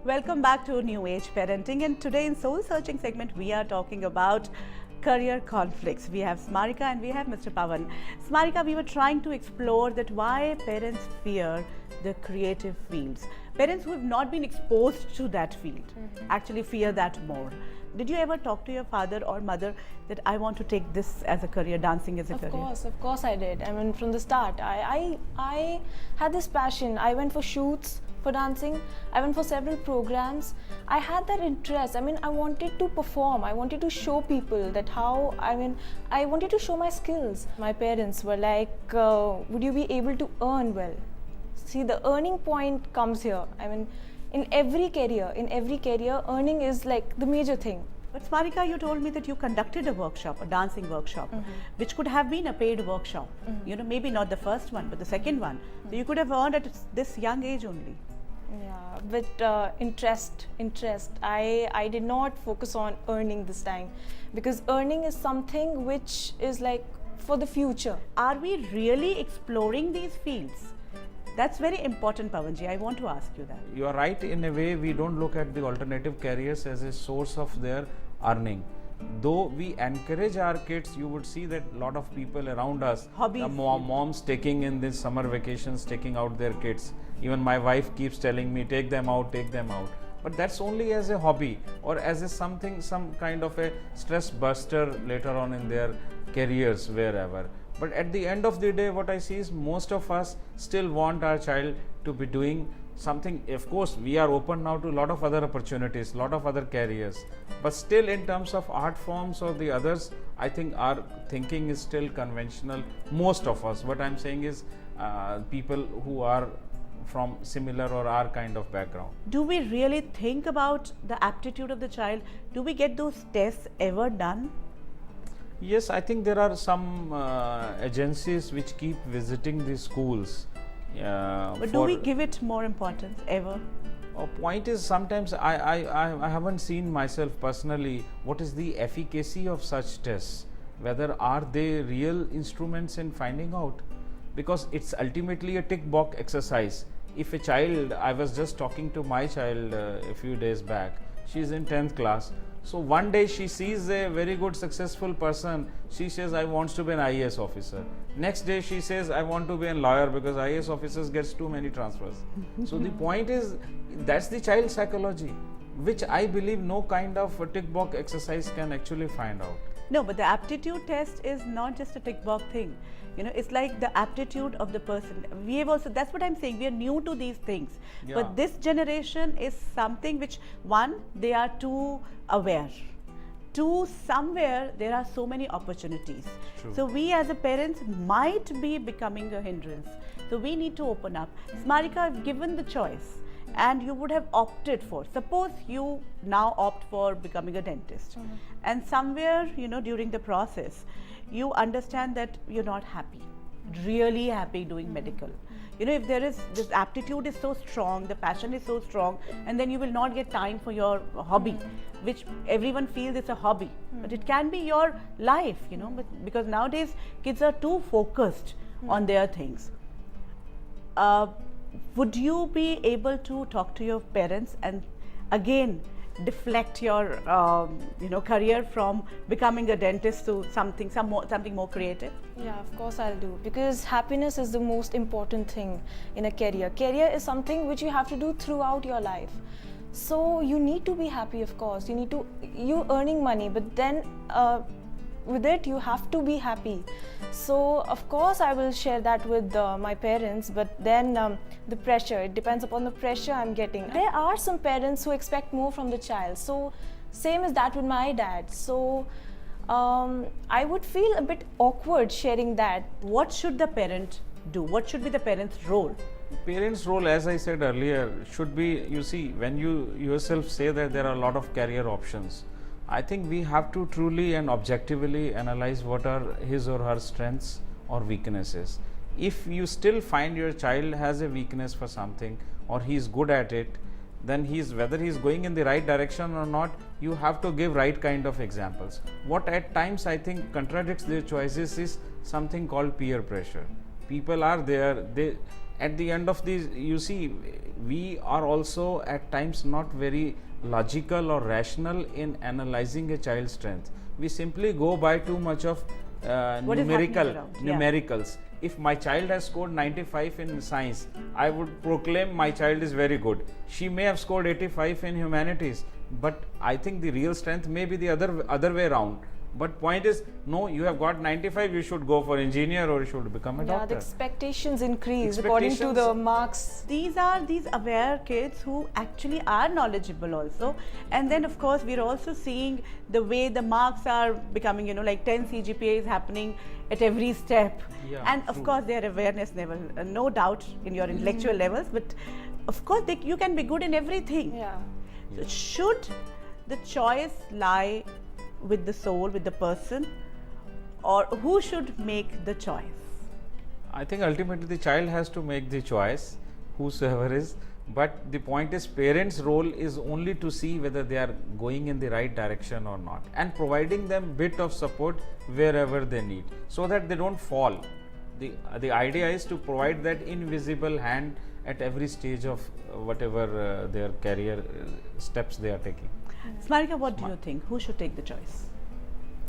Welcome back to New Age Parenting, and today in Soul Searching segment we are talking about career conflicts. We have Smarika and we have Mr. Pawan. Smarika, we were trying to explore that why parents fear the creative fields. Parents who have not been exposed to that field actually fear that more. Did you ever talk to your father or mother that I want to take this as a career, dancing as a career? Of course I did. I mean, from the start, I had this passion. I went for shoots for dancing. I went for several programs. I had that interest. I mean, I wanted to perform. I wanted to show people that I wanted to show my skills. My parents were like, would you be able to earn well? See, the earning point comes here. I mean, in every career, earning is like the major thing. But Smarika, you told me that you conducted a workshop, a dancing workshop, which could have been a paid workshop. You know, maybe not the first one, but the second one. So you could have earned at this young age only. Yeah, but interest. I did not focus on earning this time, because earning is something which is like for the future. Are we really exploring these fields? That's very important, Pawanji. I want to ask you that. You are right. In a way, we don't look at the alternative careers as a source of their earning. Though we encourage our kids, you would see that a lot of people around us, Hobbies. Moms taking in this summer vacations, taking out their kids. Even my wife keeps telling me, take them out. But that's only as a hobby or as some kind of a stress buster later on in their careers, wherever. But at the end of the day, what I see is most of us still want our child to be doing something. Of course, we are open now to a lot of other opportunities, lot of other careers. But still, in terms of art forms or the others, I think our thinking is still conventional. Most of us. What I'm saying is people who are from similar or our kind of background. Do we really think about the aptitude of the child? Do we get those tests ever done? Yes, I think there are some agencies which keep visiting the schools. But do we give it more importance ever? A point is, sometimes I haven't seen myself personally what is the efficacy of such tests, whether are they real instruments in finding out, because it's ultimately a tick box exercise. If a child, I was just talking to my child a few days back, she's in 10th class. So one day she sees a very good successful person, she says, I want to be an IAS officer. Next day she says, I want to be a lawyer because IAS officers gets too many transfers. So the point is, that's the child psychology, which I believe no kind of a tick box exercise can actually find out. No, but the aptitude test is not just a tick box thing. You know, it's like the aptitude of the person. We have also, that's what I'm saying, we are new to these things. Yeah. But this generation is something which, one, they are too aware. Two, somewhere there are so many opportunities. True. So we as a parents might be becoming a hindrance. So we need to open up. Smarika, if given the choice, and you would have opted for, suppose you now opt for becoming a dentist, and somewhere, you know, during the process you understand that you're not happy, really happy doing medical. You know, if there is, this aptitude is so strong, the passion is so strong, and then you will not get time for your hobby, which everyone feels is a hobby, but it can be your life, you know, but because nowadays kids are too focused on their things. Would you be able to talk to your parents and again deflect your career from becoming a dentist to something more creative? Yeah, of course I'll do, because happiness is the most important thing in a career. Career is something which you have to do throughout your life. So you need to be happy, of course. You earning money, but then with it you have to be happy. So of course I will share that with my parents, but then the pressure, it depends upon the pressure I'm getting. There are some parents who expect more from the child, so same as that with my dad. So I would feel a bit awkward sharing that. What should the parent do? What should be the parent's role? Parents' role, as I said earlier, should be, you see, when you yourself say that there are a lot of career options, I think we have to truly and objectively analyze what are his or her strengths or weaknesses. If you still find your child has a weakness for something or he is good at it, then whether he is going in the right direction or not, you have to give right kind of examples. What at times I think contradicts their choices is something called peer pressure. People are there, at the end of these, you see, we are also at times not very logical or rational in analyzing a child's strength. We simply go by too much of What is happening around, yeah. numericals. If my child has scored 95 in science, I would proclaim my child is very good. She may have scored 85 in humanities, but I think the real strength may be the other way around. But point is, no, you have got 95, you should go for engineer or you should become a Yeah, the doctor. expectations increase according to the marks. These are these aware kids who actually are knowledgeable also, and then of course we're also seeing the way the marks are becoming, you know, like 10 CGPA is happening at every step. Yeah, And of true. course their awareness level, no doubt in your intellectual levels, but of course you can be good in everything. Yeah. So should the choice lie with the soul, with the person, or who should make the choice? I think ultimately the child has to make the choice, whosoever is. But the point is, parents' role is only to see whether they are going in the right direction or not, and providing them bit of support wherever they need, so that they don't fall. The idea is to provide that invisible hand at every stage of whatever their career steps they are taking. Smarika, what do you think? Who should take the choice?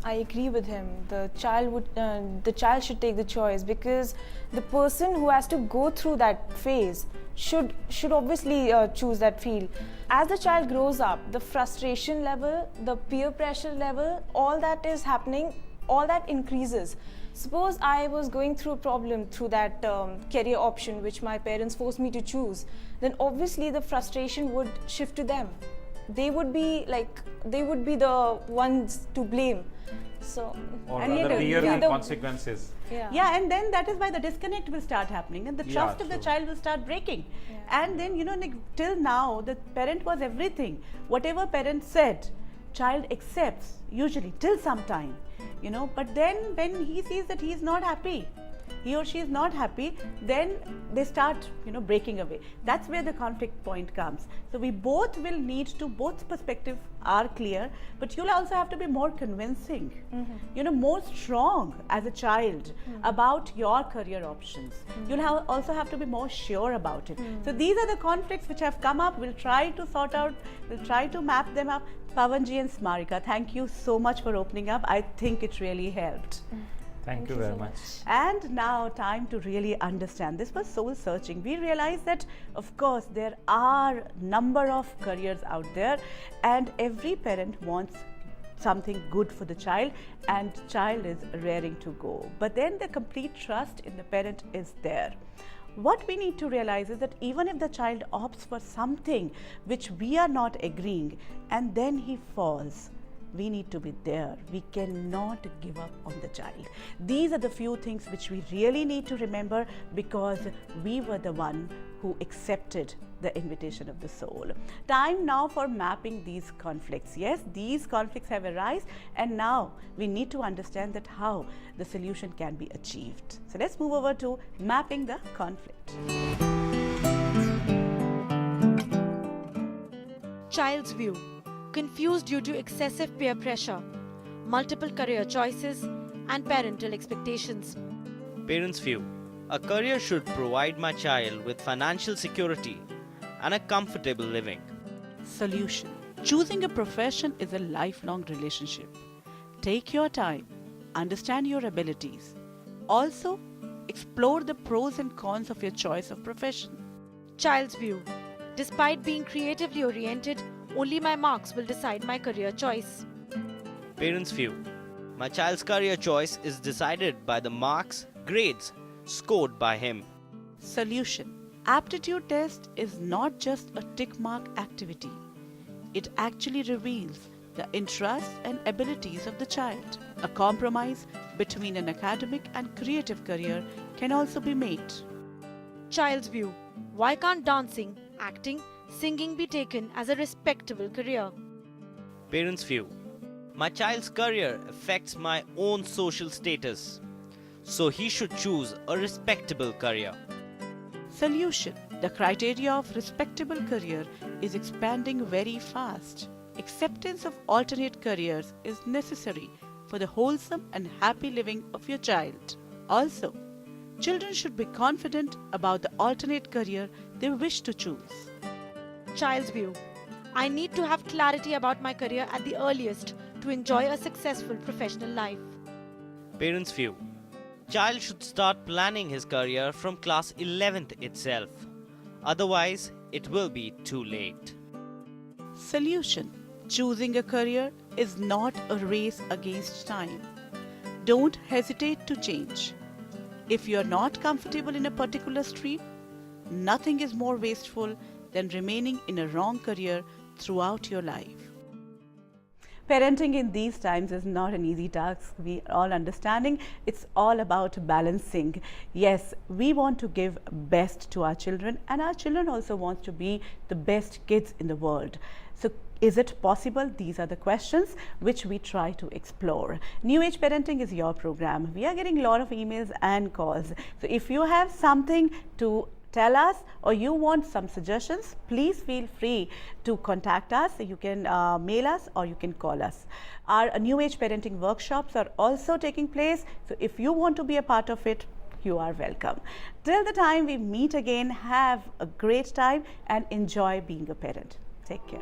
I agree with him. The child should take the choice, because the person who has to go through that phase should obviously choose that field. As the child grows up, the frustration level, the peer pressure level, all that is happening, all that increases. Suppose I was going through a problem through that career option which my parents forced me to choose, then obviously the frustration would shift to them. They would be the ones to blame. So, Or And rather, yet, bear yeah, the the- consequences. Yeah, and then that is why the disconnect will start happening, and the Yeah, trust of the true. child will start breaking. Yeah. And then, you know, like, till now, the parent was everything. Whatever parent said, child accepts, usually, till some time, you know. But then, when he sees that he is not happy, he or she is not happy, then they start, you know, breaking away. That's where the conflict point comes. So we both will need to, both perspectives are clear, but you'll also have to be more convincing, you know, more strong as a child about your career options. You'll also have to be more sure about it. So these are the conflicts which have come up. We'll try to sort out, we'll try to map them up. Pavanji and Smarika, thank you so much for opening up. I think it really helped. Thank you very much. And now time to really understand. This was soul searching. We realized that, of course, there are number of careers out there, and every parent wants something good for the child, and child is raring to go. But then the complete trust in the parent is there. What we need to realize is that even if the child opts for something which we are not agreeing, and then he falls, we need to be there. We cannot give up on the child. These are the few things which we really need to remember, because we were the one who accepted the invitation of the soul. Time now for mapping these conflicts. Yes, these conflicts have arisen, and now we need to understand that how the solution can be achieved. So let's move over to mapping the conflict. Child's view. Confused due to excessive peer pressure, multiple career choices, and parental expectations. Parents' view. A career should provide my child with financial security and a comfortable living. Solution. Choosing a profession is a lifelong relationship. Take your time, understand your abilities. Also, explore the pros and cons of your choice of profession. Child's view. Despite being creatively oriented, only my marks will decide my career choice. Parents' view. My child's career choice is decided by the marks, grades scored by him. Solution. Aptitude test is not just a tick mark activity. It actually reveals the interests and abilities of the child. A compromise between an academic and creative career can also be made. Child's view. Why can't dancing, acting, singing be taken as a respectable career? Parents' view. My child's career affects my own social status, so he should choose a respectable career. Solution. The criteria of respectable career is expanding very fast. Acceptance of alternate careers is necessary for the wholesome and happy living of your child. Also, Children should be confident about the alternate career they wish to choose. Child's view. I need to have clarity about my career at the earliest to enjoy a successful professional life. Parents' view. Child should start planning his career from class 11th itself. Otherwise, it will be too late. Solution. Choosing a career is not a race against time. Don't hesitate to change. If you're not comfortable in a particular stream, nothing is more wasteful than remaining in a wrong career throughout your life. Parenting in these times is not an easy task. We are all understanding. It's all about balancing. Yes, we want to give best to our children, and our children also want to be the best kids in the world. So is it possible? These are the questions which we try to explore. New Age Parenting is your program. We are getting a lot of emails and calls. So if you have something to tell us or you want some suggestions, please feel free to contact us. You can mail us or you can call us. Our New Age Parenting workshops are also taking place. So if you want to be a part of it, you are welcome. Till the time we meet again, have a great time and enjoy being a parent. Take care.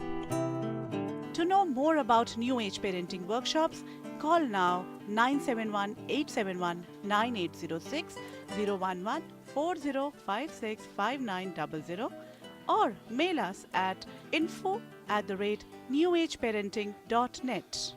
To know more about New Age Parenting workshops, call now 971-871-9806, 011-4056-5900 or mail us at info@newageparenting.net.